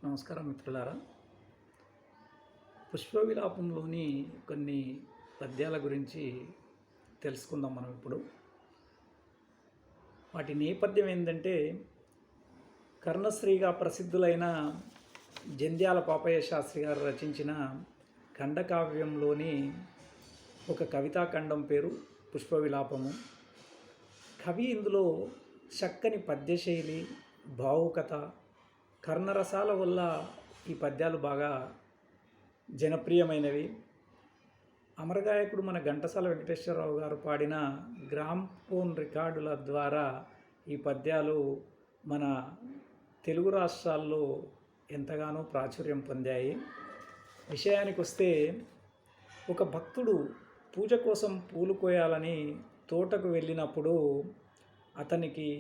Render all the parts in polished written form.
నమస్కారం మిత్రులారా. పుష్పవిలాపంలోని కొన్ని పద్యాల గురించి తెలుసుకుందాం మనం ఇప్పుడు. వాటి నేపథ్యం ఏంటంటే, కర్ణశ్రీగా ప్రసిద్ధులైన జంధ్యాల పాపయ్య శాస్త్రి గారు రచించిన ఖండకావ్యంలోని ఒక కవితాఖండం పేరు పుష్పవిలాపము. కవి ఇందులో చక్కని పద్యశైలి, భావుకత, కర్ణరసాల వల్ల ఈ పద్యాలు బాగా జనప్రియమైనవి. అమరగాయకుడు మన ఘంటసాల వెంకటేశ్వరరావు గారు పాడిన గ్రామ్ఫోన్ రికార్డుల ద్వారా ఈ పద్యాలు మన తెలుగు రాష్ట్రాల్లో ఎంతగానో ప్రాచుర్యం పొందాయి. విషయానికి వస్తే, ఒక భక్తుడు పూజ కోసం పూలు కోయాలని తోటకు వెళ్ళినప్పుడు అతనికి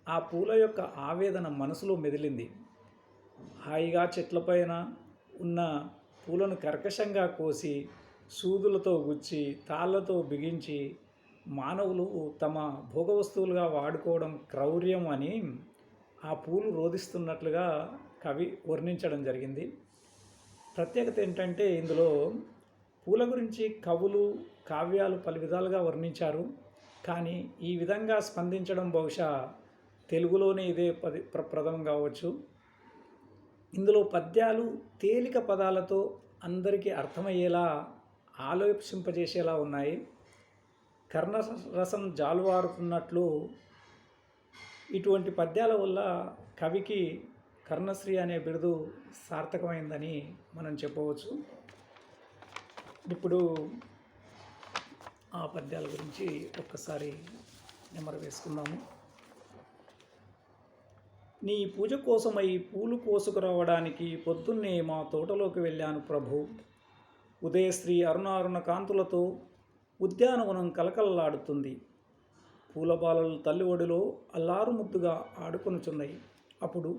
ఆ పూల యొక్క ఆవేదన మనసులో మెదిలింది. హాయిగా చెట్లపైన ఉన్న పూలను కర్కశంగా కోసి, సూదులతో గుచ్చి, తాళ్ళతో బిగించి మానవులు తమ భోగ వస్తువులుగా వాడుకోవడం క్రౌర్యం అని ఆ పూలు రోధిస్తున్నట్లుగా కవి వర్ణించడం జరిగింది. ప్రత్యేకత ఏంటంటే, ఇందులో పూల గురించి కవులు, కావ్యాలు పలు విధాలుగా వర్ణించారు. కానీ ఈ విధంగా స్పందించడం బహుశా తెలుగులోనే ఇదే ప్రథమం కావచ్చు. ఇందులో పద్యాలు తేలిక పదాలతో అందరికీ అర్థమయ్యేలా, ఆలోచింపజేసేలా ఉన్నాయి. కర్ణరసం జాలువారుతున్నట్లు ఇటువంటి పద్యాల వల్ల కవికి కర్ణశ్రీ అనే బిరుదు సార్థకమైందని మనం చెప్పవచ్చు. ఇప్పుడు ఆ పద్యాల గురించి ఒక్కసారి నెమరు వేసుకుందాము. నీ పూజ కోసమై పూలు కోసుకురావడానికి పొద్దున్నే మా తోటలోకి వెళ్ళాను ప్రభు. ఉదయశ్రీ అరుణారుణ కాంతులతో ఉద్యానవనం కలకలలాడుతుంది. పూలబాలలు తల్లి ఒడిలో అల్లారు ముద్దుగా ఆడుకొనుచున్నాయి. అప్పుడు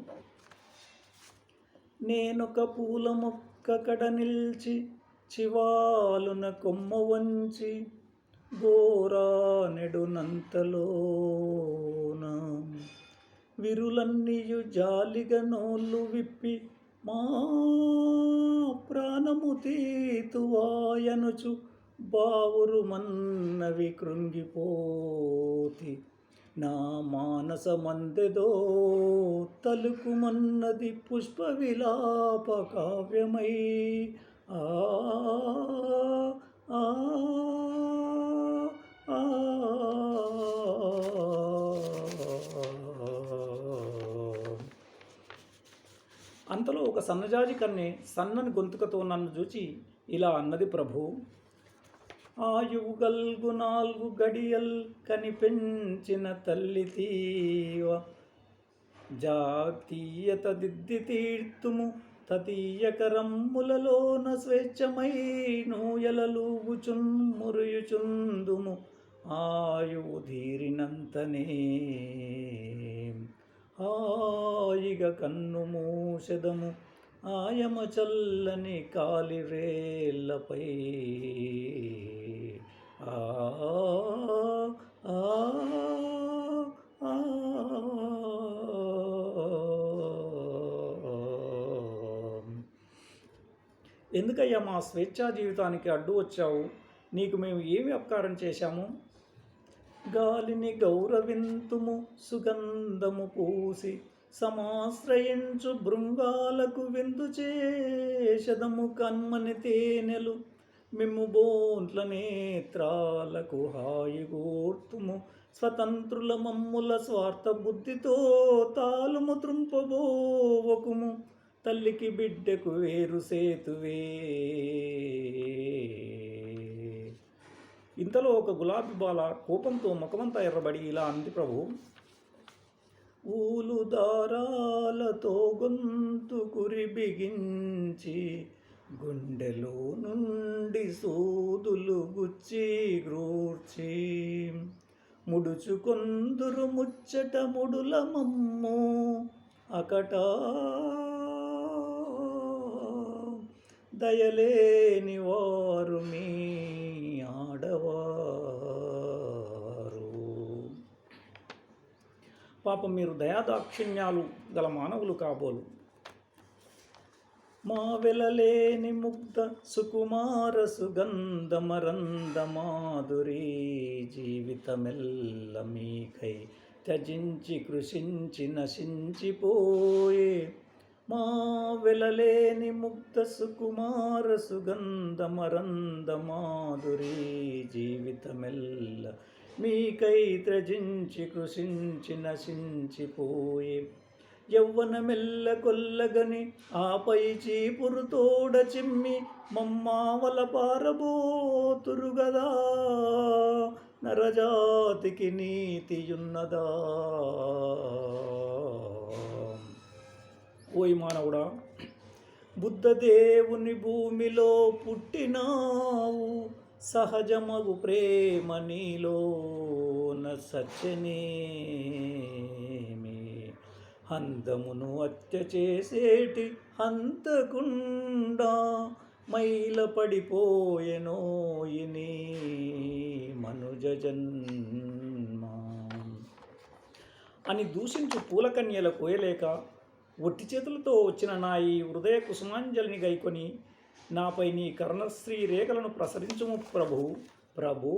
నేనొక పూల మొక్క కడ నిల్చి, చివాలున కొమ్మ వంచి, గోరా నెడునంతలోన విరులన్నీయు జాలిగా నోళ్ళు విప్పి, మా ప్రాణము తీతువాయనుచు బావురు మన్నవి కృంగిపోతి. నా మానస మందెదో తలుకుమన్నది పుష్ప విలాప కావ్యమై. ఆ ఆ ఆ అంతలో ఒక సన్నజాజి కన్నె సన్నని గొంతుకతో నన్ను చూచి ఇలా అన్నది ప్రభు. ఆయువు గల్గు 4 గడియల్ కనిపెంచిన తల్లి తీవ, జాతీయత దిద్ది తీర్తుము తతీయకరమ్ములలోన స్వేచ్ఛమై నూయలలూగుచున్ మురియుచుందుము ఆయువు ధీరినంతనే. హాయిగా కన్ను మూసెదము ఆయమ చల్లని కాలివేళ్ళపై. ఆ ఆ ఎందుకయ్యా మా స్వేచ్ఛా జీవితానికి అడ్డు వచ్చావు? నీకు మేము ఏమి అపకారం చేశాము? గాలిని గౌరవింతుము సుగంధము పూసి, సమాశ్రయించు బృంగాలకు విందు చేసదము కన్మని తేనెలు. మిమ్ము బోంట్ల నేత్రాలకు హాయిగోర్తుము, స్వతంత్రుల మమ్ముల స్వార్థ బుద్ధితో తాలుము త్రుంపబోవకుము. తల్లికి బిడ్డకు వేరు సేతువే. ఇంతలో ఒక గులాబీ బాల కోపంతో ముఖమంతా ఎర్రబడి ఇలా అంది ప్రభు. ఊలు దారాలతో గొంతు కురి బిగించి, గుండెలో నుండి సూదులు గుచ్చి గ్రూర్చి, ముడుచుకొందురు ముచ్చట ముడుల మమ్ము అకట. దయలేని వారు మీ ఆడవారు. పాపం మీరు దయాదాక్షిణ్యాలు గల మానవులు కాబోలు. మా వెలలేని ముగ్ధ సుకుమార సుగంధమరంద మాధురీ జీవితమెల్ల మీకై త్యజించి కృషించి నశించిపోయే. మా వెలలేని ముగ్ధ సుకుమార సుగంధమరంద మాధురీ జీవితమెల్ల మీకై త్యజించి కృషించి నశించిపోయే. యవ్వనమెల్ల కొల్లగని ఆపై చీపురు తోడ చిమ్మి మమ్మావల పారబోతురు గదా. నరజాతికి నీతియున్నదా? ఓయ్ మానవుడా, బుద్ధదేవుని భూమిలో పుట్టినావు. సహజమగు ప్రేమ నీలోన సత్యనేమి. హంతమును హత్య చేసేటి హంతకుండా మైల పడిపోయెనోయిని మనుజ జన్మ అని దూషించు పూలకన్యల కోయలేక ఒట్టి చేతులతో వచ్చిన నా ఈ హృదయ కుసుమాంజలిని గైకొని నాపై నీ కర్ణశ్రీ రేఖలను ప్రసరించుము ప్రభు. ప్రభూ.